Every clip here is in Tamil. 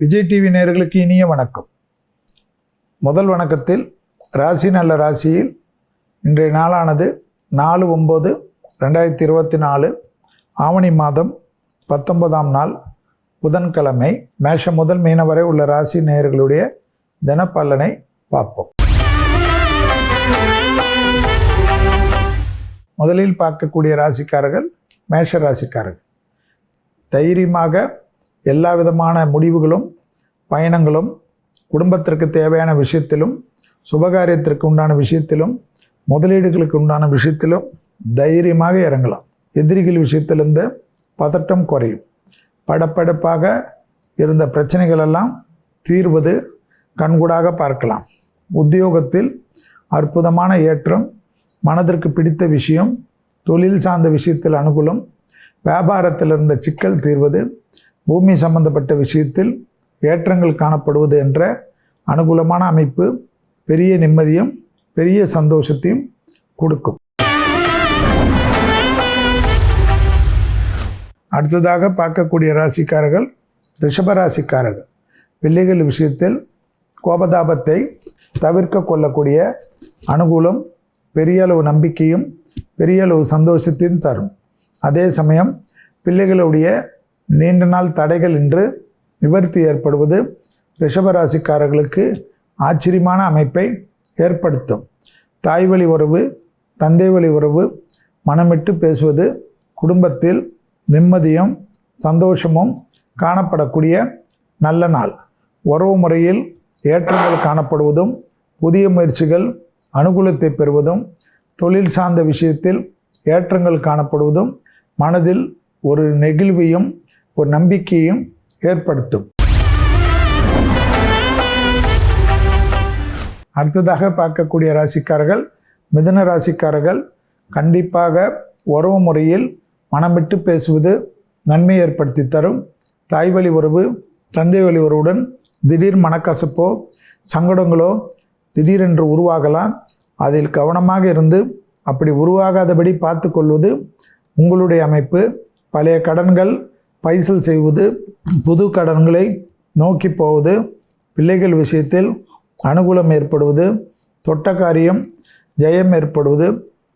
விஜய் டிவி நேயர்களுக்கு இனிய வணக்கம். முதல் வணக்கத்தில் ராசி நல்ல ராசியில் இன்றைய நாளானது 4/9/2024 ஆவணி மாதம் 19ஆம் நாள் புதன்கிழமை. மேஷம் முதல் மீனம் வரை உள்ள ராசி நேயர்களுடைய தினப்பலனை பார்ப்போம். முதலில் பார்க்கக்கூடிய ராசிக்காரர்கள் மேஷ ராசிக்காரர்கள். தைரியமாக எல்லா விதமான முடிவுகளும் பயணங்களும் குடும்பத்திற்கு தேவையான விஷயத்திலும் சுபகாரியத்திற்கு உண்டான விஷயத்திலும் முதலீடுகளுக்கு உண்டான விஷயத்திலும் தைரியமாக இறங்கலாம். எதிரிகள் விஷயத்திலிருந்து பதட்டம் குறையும். படப்படப்பாக இருந்த பிரச்சனைகளெல்லாம் தீர்வது கண்கூடாக பார்க்கலாம். உத்தியோகத்தில் அற்புதமான ஏற்றம், மனதிற்கு பிடித்த விஷயம், தொழில் சார்ந்த விஷயத்தில் அனுகூலம், வியாபாரத்தில் இருந்த சிக்கல் தீர்வது, பூமி சம்பந்தப்பட்ட விஷயத்தில் ஏற்றங்கள் காணப்படுவது என்ற அனுகூலமான அமைப்பு பெரிய நிம்மதியும் பெரிய சந்தோஷத்தையும் கொடுக்கும். அடுத்ததாக பார்க்கக்கூடிய ராசிக்காரர்கள் ரிஷப ராசிக்காரர்கள். பிள்ளைகள் விஷயத்தில் கோபதாபத்தை தவிர்க்க கொள்ளக்கூடிய அனுகூலம் பெரிய அளவு நம்பிக்கையும் பெரிய அளவு சந்தோஷத்தையும் தரும். அதே சமயம் பிள்ளைகளுடைய நீண்ட நாள் தடைகள் இன்று நிவர்த்தி ஏற்படுவது ரிஷபராசிக்காரர்களுக்கு ஆச்சரியமான அமைப்பை ஏற்படுத்தும். தாய் வழி உறவு, தந்தை வழி உறவு, மனமிட்டு பேசுவது, குடும்பத்தில் நிம்மதியும் சந்தோஷமும் காணப்படக்கூடிய நல்ல நாள். உறவு முறையில் ஏற்றங்கள் காணப்படுவதும் புதிய முயற்சிகள் அனுகூலத்தை பெறுவதும் தொழில் சார்ந்த விஷயத்தில் ஏற்றங்கள் காணப்படுவதும் மனதில் ஒரு நெகிழ்வையும் ஒரு நம்பிக்கையும் ஏற்படுத்தும். அடுத்ததாக பார்க்கக்கூடிய ராசிக்காரர்கள் மிதுன ராசிக்காரர்கள். கண்டிப்பாக உறவு முறையில் மனமிட்டு பேசுவது நன்மை ஏற்படுத்தி தரும். தாய் வழி உறவு, தந்தை வழி உறவுடன் திடீர் மனக்கசப்போ சங்கடங்களோ திடீரென்று உருவாகலாம். அதில் கவனமாக இருந்து அப்படி உருவாகாதபடி பார்த்து கொள்வது உங்களுடைய அமைப்பு. பழைய கடன்கள் பைசல் செய்வது, புது கடன்களை நோக்கி போவது, பிள்ளைகள் விஷயத்தில் அனுகூலம் ஏற்படுவது, தொட்ட காரியம் ஜெயம் ஏற்படுவது,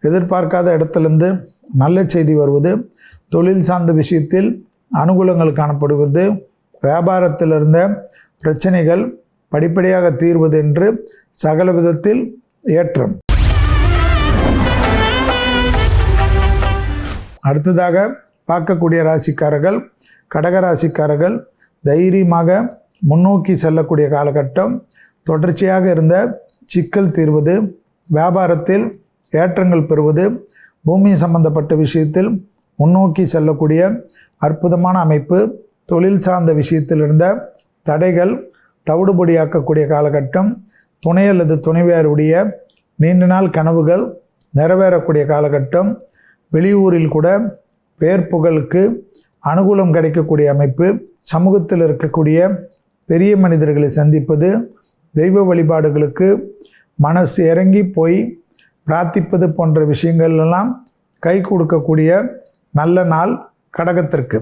எதிர்பார்க்காத இடத்திலிருந்து நல்ல செய்தி வருவது, தொழில் சார்ந்த விஷயத்தில் அனுகூலங்கள் காணப்படுவது, வியாபாரத்தில் இருந்த பிரச்சனைகள் படிப்படியாக தீர்வது என்று சகல விதத்தில் ஏற்றம். அடுத்ததாக பார்க்கக்கூடிய ராசிக்காரர்கள் கடகராசிக்காரர்கள். தைரியமாக முன்னோக்கி செல்லக்கூடிய காலகட்டம். தொடர்ச்சியாக இருந்த சிக்கல் தீர்வது, வியாபாரத்தில் ஏற்றங்கள் பெறுவது, பூமி சம்பந்தப்பட்ட விஷயத்தில் முன்னோக்கி செல்லக்கூடிய அற்புதமான அமைப்பு. தொழில் சார்ந்த விஷயத்தில் இருந்த தடைகள் தவிடுபடியாக்கக்கூடிய காலகட்டம். துணை அல்லது துணைவியாருடைய நீண்ட நாள் கனவுகள் நிறைவேறக்கூடிய காலகட்டம். வெளியூரில் கூட பேர் புகழுக்கு அனுகூலம் கிடைக்கக்கூடிய அமைப்பு. சமூகத்தில் இருக்கக்கூடிய பெரிய மனிதர்களை சந்திப்பது, தெய்வ வழிபாடுகளுக்கு மனசு இறங்கி போய் பிரார்த்திப்பது போன்ற விஷயங்கள் எல்லாம் கை கொடுக்கக்கூடிய நல்ல நாள் கடகத்திற்கு.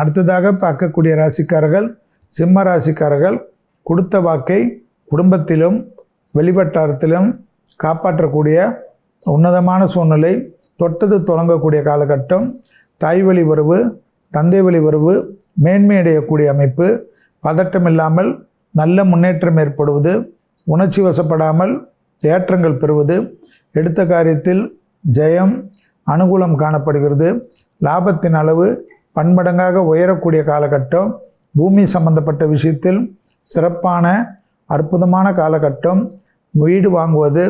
அடுத்ததாக பார்க்கக்கூடிய ராசிக்காரர்கள் சிம்ம ராசிக்காரர்கள். கொடுத்த வாக்கை குடும்பத்திலும் வெளிவட்டாரத்திலும் காப்பாற்றக்கூடிய உன்னதமான சூழ்நிலை. தொட்டது தொடங்கக்கூடிய காலகட்டம். தாய் வழி உறவு, தந்தை வழி உறவு மேன்மையடையக்கூடிய அமைப்பு. பதட்டம் இல்லாமல் நல்ல முன்னேற்றம் ஏற்படுவது, உணர்ச்சி வசப்படாமல் ஏற்றங்கள் பெறுவது, எடுத்த காரியத்தில் ஜெயம் அனுகூலம் காணப்படுகிறது. லாபத்தின் அளவு பன்மடங்காக உயரக்கூடிய காலகட்டம். பூமி சம்பந்தப்பட்ட விஷயத்தில் சிறப்பான அற்புதமான காலகட்டம். வீடு வாங்குவது,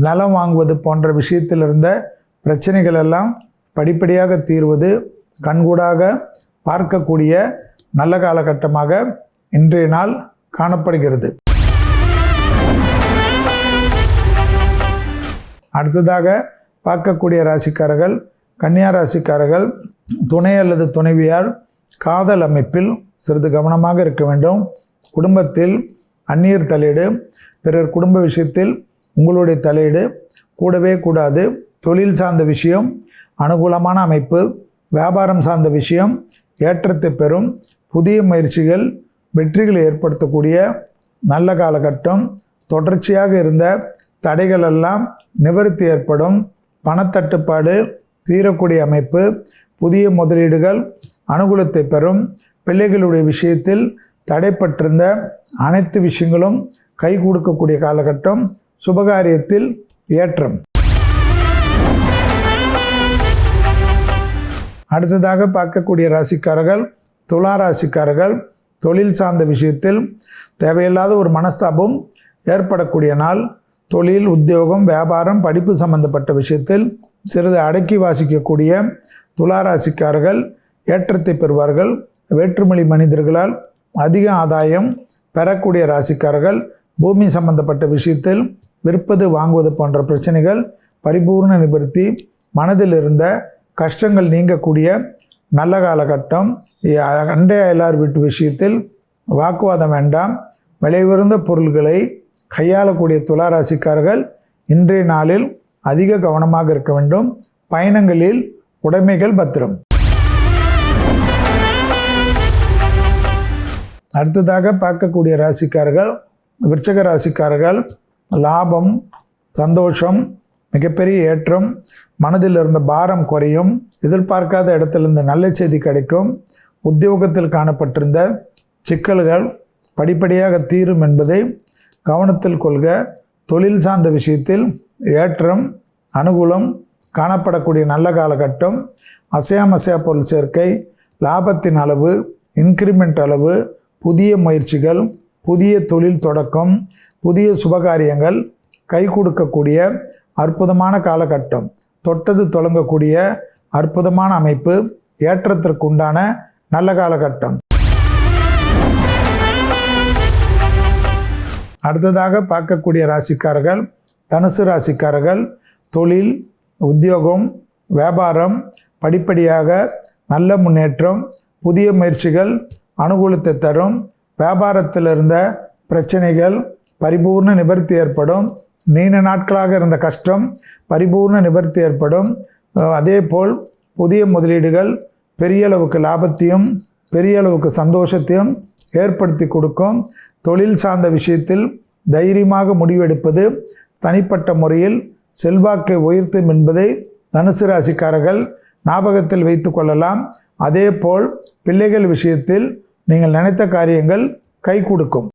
நிலம் வாங்குவது போன்ற விஷயத்தில் இருந்த பிரச்சனைகள் எல்லாம் படிப்படியாக தீர்வது கண்கூடாக பார்க்கக்கூடிய நல்ல காலகட்டமாக இன்றைய நாள் காணப்படுகிறது. அடுத்ததாக பார்க்கக்கூடிய ராசிக்காரர்கள் கன்னியா ராசிக்காரர்கள். துணை அல்லது துணைவியார் காதல் அமைப்பில் சிறிது கவனமாக இருக்க வேண்டும். குடும்பத்தில் அந்நியர் தலையீடு, பிறர் குடும்ப விஷயத்தில் உங்களுடைய தலையீடு கூடவே கூடாது. தொழில் சார்ந்த விஷயம் அனுகூலமான அமைப்பு. வியாபாரம் சார்ந்த விஷயம் ஏற்றத்தை பெறும். புதிய முயற்சிகள் வெற்றிகளை ஏற்படுத்தக்கூடிய நல்ல காலகட்டம். தொடர்ச்சியாக இருந்த தடைகள் எல்லாம் நிவர்த்தி ஏற்படும். பணத்தட்டுப்பாடு தீரக்கூடிய அமைப்பு. புதிய முதலீடுகள் அனுகூலத்தை பெறும். பிள்ளைகளுடைய விஷயத்தில் தடைப்பட்டிருந்த அனைத்து விஷயங்களும் கை கொடுக்கக்கூடிய காலகட்டம். சுபகாரியத்தில் ஏற்றம். அடுத்ததாக பார்க்கக்கூடிய ராசிக்காரர்கள் துலா ராசிக்காரர்கள். தொழில் சார்ந்த விஷயத்தில் தேவையில்லாத ஒரு மனஸ்தாபம் ஏற்படக்கூடிய நாள். தொழில், உத்தியோகம், வியாபாரம், படிப்பு சம்பந்தப்பட்ட விஷயத்தில் சிறிது அடக்கி வாசிக்கக்கூடிய துலா ராசிக்காரர்கள் ஏற்றத்தை பெறுவார்கள். வேற்றுமொழி மனிதர்களால் அதிக ஆதாயம் பெறக்கூடிய ராசிக்காரர்கள். பூமி சம்பந்தப்பட்ட விஷயத்தில் விற்பது வாங்குவது போன்ற பிரச்சனைகள் பரிபூர்ண நிவர்த்தி. மனதில் இருந்த கஷ்டங்கள் நீங்கக்கூடிய நல்ல காலகட்டம். அண்டை அயலார் வீட்டு விஷயத்தில் வாக்குவாதம் வேண்டாம். விலை உயர்ந்த பொருள்களை கையாளக்கூடிய துலா ராசிக்காரர்கள் இன்றைய நாளில் அதிக கவனமாக இருக்க வேண்டும். பயணங்களில் உடைமைகள் பத்திரம். அடுத்ததாக பார்க்கக்கூடிய ராசிக்காரர்கள் விருச்சிக ராசிக்காரர்கள். லாபம், சந்தோஷம், மிகப்பெரிய ஏற்றம். மனதில் இருந்த பாரம் குறையும். எதிர்பார்க்காத இடத்திலிருந்து நல்ல செய்தி கிடைக்கும். உத்தியோகத்தில் காணப்பட்டிருந்த சிக்கல்கள் படிப்படியாக தீரும் என்பதை கவனத்தில் கொள்க. தொழில் சார்ந்த விஷயத்தில் ஏற்றம், அனுகூலம் காணப்படக்கூடிய நல்ல காலகட்டம். அசையா பொருள் சேர்க்கை, லாபத்தின் அளவு, இன்க்ரிமெண்ட் அளவு, புதிய முயற்சிகள், புதிய தொழில் தொடக்கம், புதிய சுபகாரியங்கள் கை கொடுக்கக்கூடிய அற்புதமான காலகட்டம். தொட்டது தொடங்கக்கூடிய அற்புதமான அமைப்பு. ஏற்றத்திற்குண்டான நல்ல காலகட்டம். அடுத்ததாக பார்க்கக்கூடிய ராசிக்காரர்கள் தனுசு ராசிக்காரர்கள். தொழில், உத்தியோகம், வியாபாரம் படிப்படியாக நல்ல முன்னேற்றம். புதிய முயற்சிகள் அனுகூலத்தை தரும். வியாபாரத்தில் இருந்த பிரச்சனைகள் பரிபூர்ண நிவர்த்தி ஏற்படும். நீண்ட நாட்களாக இருந்த கஷ்டம் பரிபூர்ண நிவர்த்தி ஏற்படும். அதேபோல் புதிய முதலீடுகள் பெரிய அளவுக்கு லாபத்தையும் பெரிய அளவுக்கு சந்தோஷத்தையும் ஏற்படுத்தி கொடுக்கும். தொழில் சார்ந்த விஷயத்தில் தைரியமாக முடிவெடுப்பது தனிப்பட்ட முறையில் செல்வாக்கை உயர்த்தும் என்பதை தனுசு ராசிக்காரர்கள் ஞாபகத்தில் வைத்து கொள்ளலாம். அதேபோல் பிள்ளைகள் விஷயத்தில் நீங்கள் நினைத்த காரியங்கள் கை கொடுக்கும்.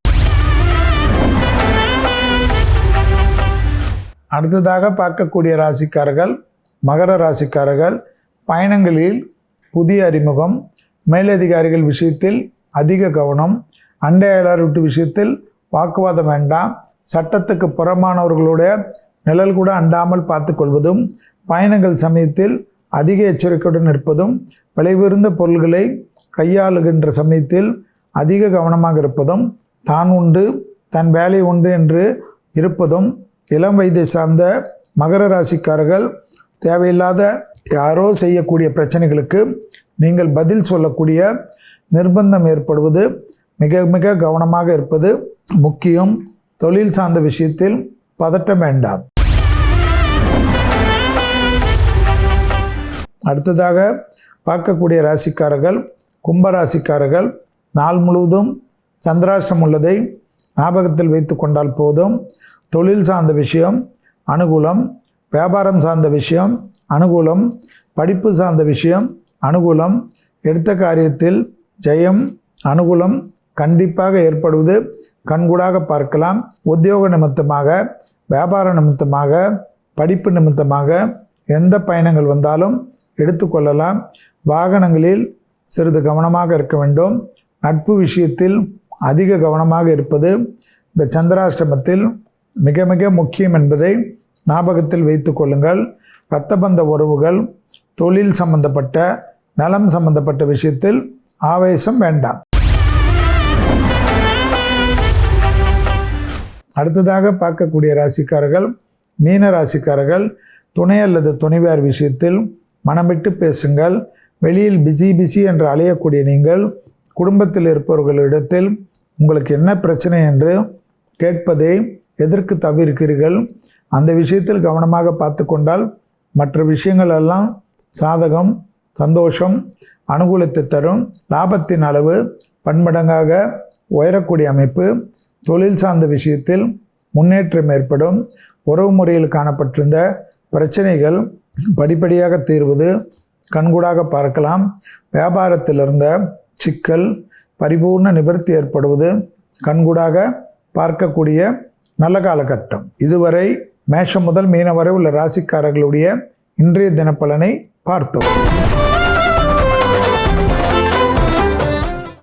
அடுத்ததாக பார்க்கக்கூடிய ராசிக்காரர்கள் மகர ராசிக்காரர்கள். பயணங்களில் புதிய அறிமுகம். மேலதிகாரிகள் விஷயத்தில் அதிக கவனம். அண்டை அயலார் வீட்டு விஷயத்தில் வாக்குவாதம் வேண்டாம். சட்டத்துக்கு புறமானவர்களுடைய நிழல் கூட அண்டாமல் பார்த்து கொள்வதும், பயணங்கள் சமயத்தில் அதிக எச்சரிக்கையுடன் இருப்பதும், விலை உயர்ந்த பொருள்களை கையாளுகின்ற சமயத்தில் அதிக கவனமாக இருப்பதும், தான் உண்டு தன் வேலை உண்டு என்று இருப்பதும். இளம் வயதை சார்ந்த மகர ராசிக்காரர்கள் தேவையில்லாத யாரோ செய்யக்கூடிய பிரச்சனைகளுக்கு நீங்கள் பதில் சொல்லக்கூடிய நிர்பந்தம் ஏற்படுவது மிக மிக கவனமாக இருப்பது முக்கியம். தொழில் சார்ந்த விஷயத்தில் பதட்டம் வேண்டாம். அடுத்ததாக பார்க்கக்கூடிய ராசிக்காரர்கள் கும்பராசிக்காரர்கள். நாள் முழுவதும் சந்திராஷ்டம் உள்ளதை ஞாபகத்தில் வைத்து கொண்டால் போதும். தொழில் சார்ந்த விஷயம் அனுகூலம். வியாபாரம் சார்ந்த விஷயம் அனுகூலம். படிப்பு சார்ந்த விஷயம் அனுகூலம். எடுத்த காரியத்தில் ஜெயம், அனுகூலம் கண்டிப்பாக ஏற்படுவது கண்கூடாக பார்க்கலாம். உத்தியோக நிமித்தமாக, வியாபார நிமித்தமாக, படிப்பு நிமித்தமாக எந்த பயணங்கள் வந்தாலும் எடுத்துக்கொள்ளலாம். வாகனங்களில் சிறிது கவனமாக இருக்க வேண்டும். நட்பு விஷயத்தில் அதிக கவனமாக இருப்பது இந்த சந்திராஷ்டமத்தில் மிக மிக முக்கியம் என்பதை ஞாபகத்தில் வைத்து கொள்ளுங்கள். இரத்தபந்த உறவுகள், தொழில் சம்பந்தப்பட்ட, நலம் சம்பந்தப்பட்ட விஷயத்தில் ஆவேசம் வேண்டாம். அடுத்ததாக பார்க்கக்கூடிய ராசிக்காரர்கள் மீன ராசிக்காரர்கள். துணை அல்லது துணைவியார் விஷயத்தில் மனமிட்டு பேசுங்கள். வெளியில் பிஸி என்று அலையக்கூடிய நீங்கள் குடும்பத்தில் இருப்பவர்களிடத்தில் உங்களுக்கு என்ன பிரச்சனை என்று கேட்பதை எதற்கு தவிர்க்கிறீர்கள்? அந்த விஷயத்தில் கவனமாக பார்த்து கொண்டால் மற்ற விஷயங்கள் எல்லாம் சாதகம் சந்தோஷம் அனுகூலத்தை தரும். லாபத்தின் அளவு பன்மடங்காக உயரக்கூடிய அமைப்பு. தொழில் சார்ந்த விஷயத்தில் முன்னேற்றம் ஏற்படும். உறவு முறையில் காணப்பட்டிருந்த பிரச்சனைகள் படிப்படியாக தீர்வது கண்கூடாக பார்க்கலாம். வியாபாரத்தில் இருந்த சிக்கல் பரிபூர்ண நிவர்த்தி ஏற்படுவது கண்கூடாக பார்க்கக்கூடிய நல்ல காலகட்டம். இதுவரை மேஷம் முதல் மீனம் வரை உள்ள ராசிக்காரர்களுடைய இன்றைய தினப்பலனை பார்த்தோம்.